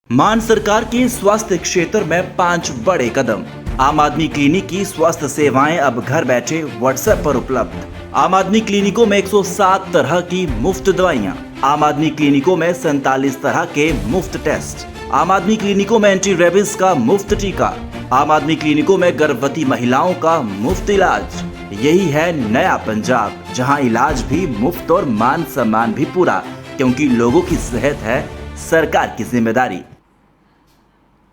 मान सरकार की स्वास्थ्य क्षेत्र में 5 बड़े कदम। आम आदमी क्लिनिक की स्वास्थ्य सेवाएं अब घर बैठे व्हाट्सएप पर उपलब्ध। आम आदमी क्लिनिकों में 107 तरह की मुफ्त दवाइयां। आम आदमी क्लिनिकों में 47 तरह के मुफ्त टेस्ट। आम आदमी क्लिनिकों में एंटी रेबीज का मुफ्त टीका। आम आदमी क्लिनिकों में गर्भवती महिलाओं का मुफ्त इलाज। यही है नया पंजाब, जहां इलाज भी मुफ्त और मान सम्मान भी पूरा, क्योंकि लोगों की सेहत है सरकार की जिम्मेदारी।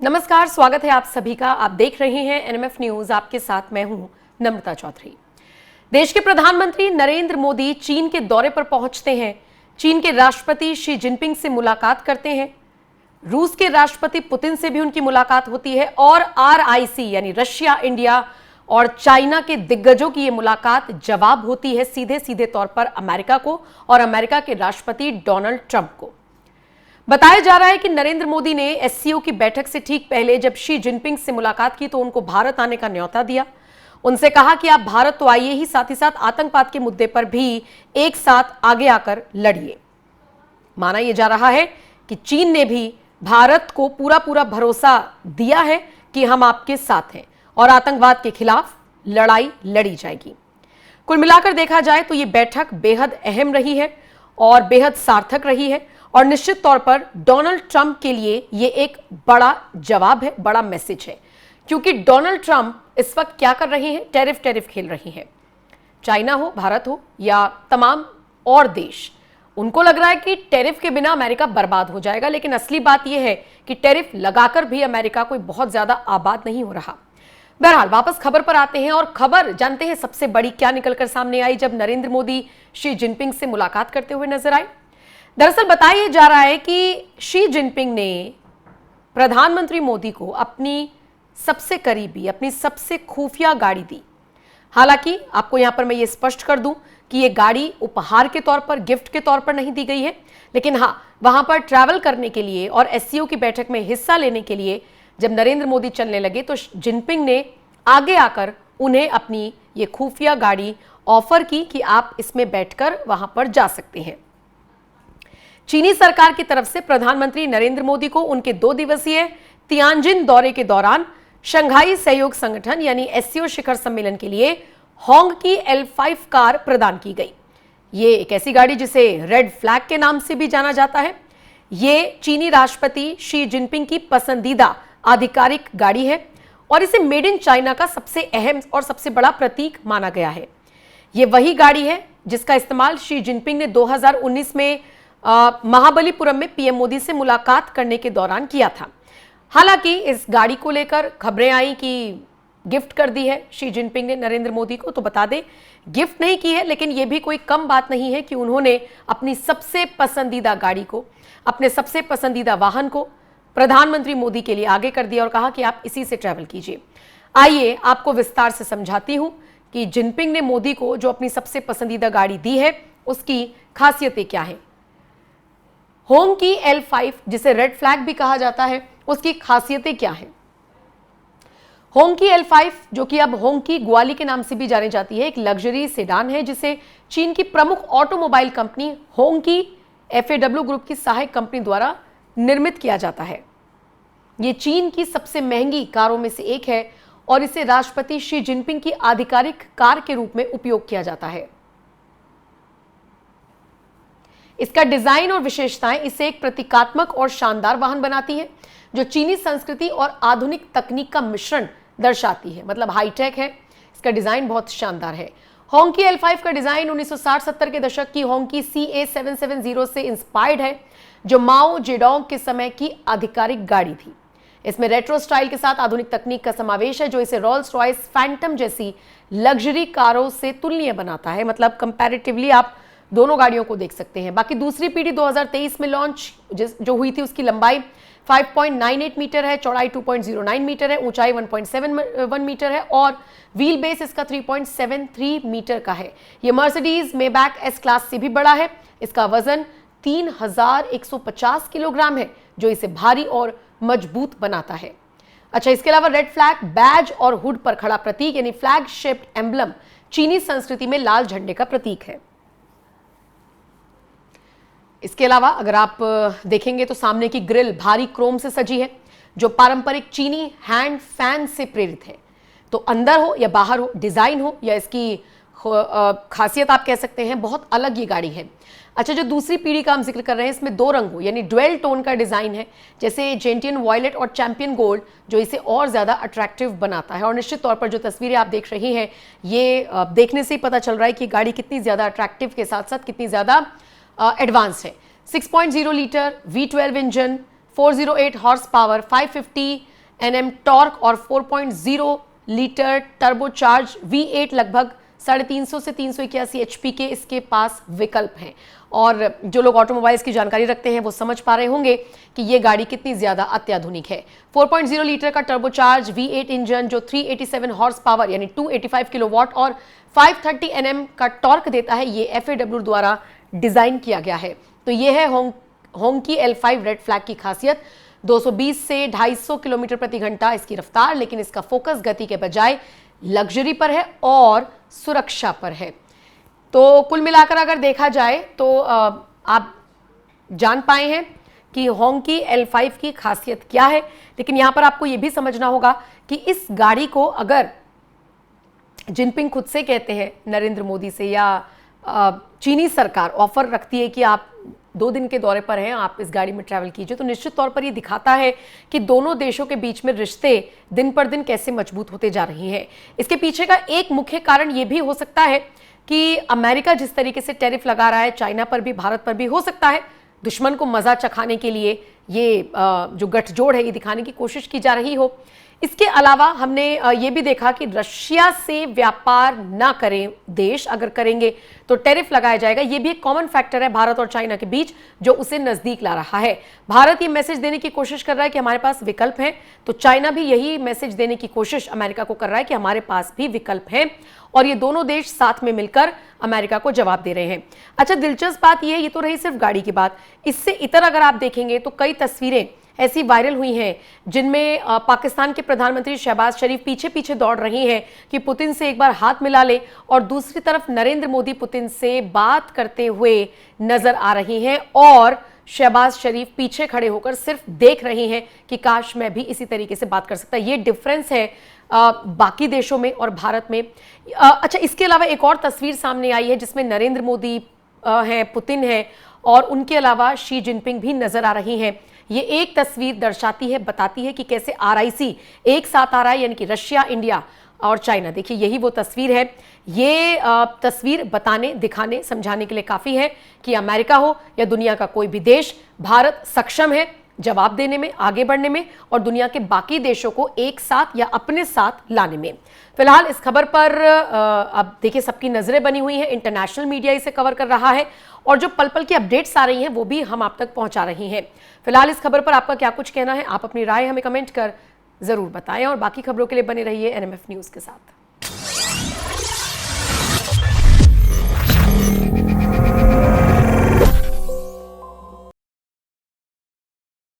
नमस्कार, स्वागत है आप सभी का। आप देख रहे हैं एनएमएफ न्यूज। आपके साथ मैं हूं नम्रता चौधरी। देश के प्रधानमंत्री नरेंद्र मोदी चीन के दौरे पर पहुंचते हैं। चीन के राष्ट्रपति शी जिनपिंग से मुलाकात करते हैं। रूस के राष्ट्रपति पुतिन से भी उनकी मुलाकात होती है और आरआईसी यानी रशिया, इंडिया और चाइना के दिग्गजों की यह मुलाकात जवाब होती है सीधे सीधे तौर पर अमेरिका को और अमेरिका के राष्ट्रपति डोनाल्ड ट्रंप को। बताया जा रहा है कि नरेंद्र मोदी ने एससीओ की बैठक से ठीक पहले जब शी जिनपिंग से मुलाकात की तो उनको भारत आने का न्योता दिया। उनसे कहा कि आप भारत तो आइए ही साथ आतंकवाद के मुद्दे पर भी एक साथ आगे आकर लड़िए। माना यह जा रहा है कि चीन ने भी भारत को पूरा भरोसा दिया है कि हम आपके साथ हैं और आतंकवाद के खिलाफ लड़ाई लड़ी जाएगी। कुल मिलाकर देखा जाए तो यह बैठक बेहद अहम रही है और बेहद सार्थक रही है और निश्चित तौर पर डोनाल्ड ट्रंप के लिए यह एक बड़ा जवाब है, बड़ा मैसेज है, क्योंकि डोनाल्ड ट्रंप इस वक्त क्या कर रहे हैं? टैरिफ खेल रहे हैं। चाइना हो, भारत हो या तमाम और देश, उनको लग रहा है कि टैरिफ के बिना अमेरिका बर्बाद हो जाएगा, लेकिन असली बात यह है कि टैरिफ लगाकर भी अमेरिका कोई बहुत ज्यादा आबाद नहीं हो रहा। बहरहाल वापस खबर पर आते हैं और खबर जानते हैं सबसे बड़ी क्या निकलकर सामने आई जब नरेंद्र मोदी शी जिनपिंग से मुलाकात करते हुए नजर आए। दरअसल बताया जा रहा है कि शी जिनपिंग ने प्रधानमंत्री मोदी को अपनी सबसे करीबी, अपनी सबसे खुफिया गाड़ी दी। हालांकि आपको यहां पर मैं ये स्पष्ट कर दूं कि ये गाड़ी उपहार के तौर पर, गिफ्ट के तौर पर नहीं दी गई है, लेकिन हाँ, वहां पर ट्रैवल करने के लिए और एससीओ की बैठक में हिस्सा लेने के लिए जब नरेंद्र मोदी चलने लगे तो जिनपिंग ने आगे आकर उन्हें अपनी ये खुफिया गाड़ी ऑफर की कि आप इसमें बैठकर वहां पर जा सकते हैं। चीनी सरकार की तरफ से प्रधानमंत्री नरेंद्र मोदी को उनके 2 दिवसीय तियानजिन दौरे के दौरान शंघाई सहयोग संगठन यानी एससीओ शिखर सम्मेलन के लिए होंग की L5 कार प्रदान की गई। ये एक ऐसी गाड़ी जिसे रेड फ्लैग के नाम से भी जाना जाता है। ये चीनी राष्ट्रपति शी जिनपिंग की पसंदीदा आधिकारिक गाड़ी है और इसे मेड इन चाइना का सबसे अहम और सबसे बड़ा प्रतीक माना गया है। ये वही गाड़ी है जिसका इस्तेमाल शी जिनपिंग ने 2019 में महाबलीपुरम में पीएम मोदी से मुलाकात करने के दौरान किया था। हालांकि इस गाड़ी को लेकर खबरें आई कि गिफ्ट कर दी है शी जिनपिंग ने नरेंद्र मोदी को। तो बता दें, गिफ्ट नहीं की है, लेकिन यह भी कोई कम बात नहीं है कि उन्होंने अपनी सबसे पसंदीदा गाड़ी को, अपने सबसे पसंदीदा वाहन को प्रधानमंत्री मोदी के लिए आगे कर दिया और कहा कि आप इसी से ट्रैवल कीजिए। आइए आपको विस्तार से समझाती हूं कि जिनपिंग ने मोदी को जो अपनी सबसे पसंदीदा गाड़ी दी है उसकी खासियतें क्या है। होंग की L5 जिसे रेड फ्लैग भी कहा जाता है, उसकी खासियतें क्या हैं? होंग की L5 जो कि अब होंग की ग्वाली के नाम से भी जानी जाती है, एक लग्जरी सेडान है जिसे चीन की प्रमुख ऑटोमोबाइल कंपनी होंग की FAW ग्रुप की सहायक कंपनी द्वारा निर्मित किया जाता है। यह चीन की सबसे महंगी कारों में से एक है और इसे राष्ट्रपति शी जिनपिंग की आधिकारिक कार के रूप में उपयोग किया जाता है। इसका डिजाइन और विशेषताएं इसे एक प्रतीकात्मक और शानदार वाहन बनाती है जो चीनी संस्कृति और आधुनिक तकनीक का मिश्रण दर्शाती है। मतलब हाईटेक है, इसका डिजाइन बहुत शानदार है। होंग की L5 का डिजाइन 1960-70 के दशक की होंग की CA770 से इंस्पायर्ड है, जो माओ जेडोंग के समय की आधिकारिक गाड़ी थी। इसमें रेट्रो स्टाइल के साथ आधुनिक तकनीक का समावेश है जो इसे रोल्स रॉयस फैंटम जैसी लग्जरी कारों से तुलनीय बनाता है। मतलब कंपैरेटिवली आप दोनों गाड़ियों को देख सकते हैं। बाकी दूसरी पीढ़ी 2023 में लॉन्च जो हुई थी उसकी लंबाई 5.98 मीटर है, चौड़ाई 2.09 मीटर है, ऊंचाई 1.71 मीटर है और व्हील बेस इसका 3.73 मीटर का है। यह मर्सिडीज मेबैक एस क्लास से भी बड़ा है। इसका वजन 3150 किलोग्राम है जो इसे भारी और मजबूत बनाता है। अच्छा, इसके अलावा रेड फ्लैग बैज और हुड पर खड़ा प्रतीक यानी फ्लैग शेप्ड एम्बलम चीनी संस्कृति में लाल झंडे का प्रतीक है। इसके अलावा अगर आप देखेंगे तो सामने की ग्रिल भारी क्रोम से सजी है, जो पारंपरिक चीनी हैंड फैन से प्रेरित है। तो अंदर हो या बाहर हो, डिजाइन हो या इसकी खासियत आप कह सकते हैं, बहुत अलग ये गाड़ी है। अच्छा, जो दूसरी पीढ़ी का हम जिक्र कर रहे हैं, इसमें 2 रंग हो यानी ड्वेल टोन का डिजाइन है, जैसे जेंटियन वॉयलेट और चैंपियन गोल्ड, जो इसे और ज्यादा अट्रैक्टिव बनाता है। और निश्चित तौर पर जो तस्वीरें आप देख रही हैं, ये देखने से ही पता चल रहा है कि गाड़ी कितनी ज्यादा अट्रैक्टिव के साथ साथ कितनी ज्यादा एडवांस है। 6.0 litre V12 engine, 408 horse power, 550 Nm torque और 4.0 लीटर टर्बोचार्ज V8 लगभग 350 से 381 HP के इसके पास विकल्प हैं। और जो लोग ऑटोमोबाइल्स की जानकारी रखते हैं वो समझ पा रहे होंगे कि ये गाड़ी कितनी ज्यादा अत्याधुनिक है। 4.0 लीटर का टर्बोचार्ज V8 इंजन जो 387 हॉर्स पावर यानी 285 किलोवाट और 530 Nm का टॉर्क देता है, ये FAW द्वारा डिजाइन किया गया है। तो ये है होंकी L5 रेड फ्लैग की खासियत। 220 से 250 किलोमीटर प्रति घंटा इसकी रफ्तार, लेकिन इसका फोकस गति के बजाय लग्जरी पर है और सुरक्षा पर है। तो कुल मिलाकर अगर देखा जाए तो आप जान पाए हैं कि होंकी L5 की खासियत क्या है, लेकिन यहां पर आपको यह भी समझना होगा कि इस गाड़ी को अगर जिनपिंग खुद से कहते हैं, नरेंद्र मोदी से या चीनी सरकार ऑफर रखती है कि आप 2 दिन के दौरे पर हैं, आप इस गाड़ी में ट्रैवल कीजिए, तो निश्चित तौर पर ये दिखाता है कि दोनों देशों के बीच में रिश्ते दिन पर दिन कैसे मजबूत होते जा रही हैं। इसके पीछे का एक मुख्य कारण ये भी हो सकता है कि अमेरिका जिस तरीके से टैरिफ लगा रहा है चाइना पर भी, भारत पर भी, हो सकता है दुश्मन को मजा चखाने के लिए ये जो गठजोड़ है ये दिखाने की कोशिश की जा रही हो। इसके अलावा हमने ये भी देखा कि रशिया से व्यापार ना करें देश, अगर करेंगे तो टैरिफ लगाया जाएगा। ये भी एक कॉमन फैक्टर है भारत और चाइना के बीच जो उसे नजदीक ला रहा है। भारत ये मैसेज देने की कोशिश कर रहा है कि हमारे पास विकल्प हैं, तो चाइना भी यही मैसेज देने की कोशिश अमेरिका को कर रहा है कि हमारे पास भी विकल्प हैं, और ये दोनों देश साथ में मिलकर अमेरिका को जवाब दे रहे हैं। अच्छा, दिलचस्प बात यह है, ये तो रही सिर्फ गाड़ी की बात, इससे इतर अगर आप देखेंगे तो कई तस्वीरें ऐसी वायरल हुई हैं जिनमें पाकिस्तान के प्रधानमंत्री शहबाज शरीफ पीछे पीछे दौड़ रही हैं कि पुतिन से एक बार हाथ मिला ले, और दूसरी तरफ नरेंद्र मोदी पुतिन से बात करते हुए नजर आ रही हैं, और शहबाज शरीफ पीछे खड़े होकर सिर्फ देख रही हैं कि काश मैं भी इसी तरीके से बात कर सकता। ये डिफरेंस है बाकी देशों में और भारत में। अच्छा, इसके अलावा एक और तस्वीर सामने आई है जिसमें नरेंद्र मोदी हैं, पुतिन हैं, और उनके अलावा शी जिनपिंग भी नजर आ रही हैं। ये एक तस्वीर दर्शाती है, बताती है कि कैसे RIC एक साथ आ रहा है, यानी कि रशिया, इंडिया और चाइना। देखिए, यही वो तस्वीर है। ये तस्वीर बताने, दिखाने, समझाने के लिए काफी है कि अमेरिका हो या दुनिया का कोई भी देश, भारत सक्षम है जवाब देने में, आगे बढ़ने में, और दुनिया के बाकी देशों को एक साथ या अपने साथ लाने में। फिलहाल इस खबर पर अब देखिए सबकी नजरें बनी हुई हैं, इंटरनेशनल मीडिया इसे कवर कर रहा है, और जो पल पल की अपडेट्स आ रही हैं वो भी हम आप तक पहुंचा रही हैं। फिलहाल इस खबर पर आपका क्या कुछ कहना है, आप अपनी राय हमें कमेंट कर जरूर बताएं, और बाकी खबरों के लिए बने रहिए NMF न्यूज के साथ।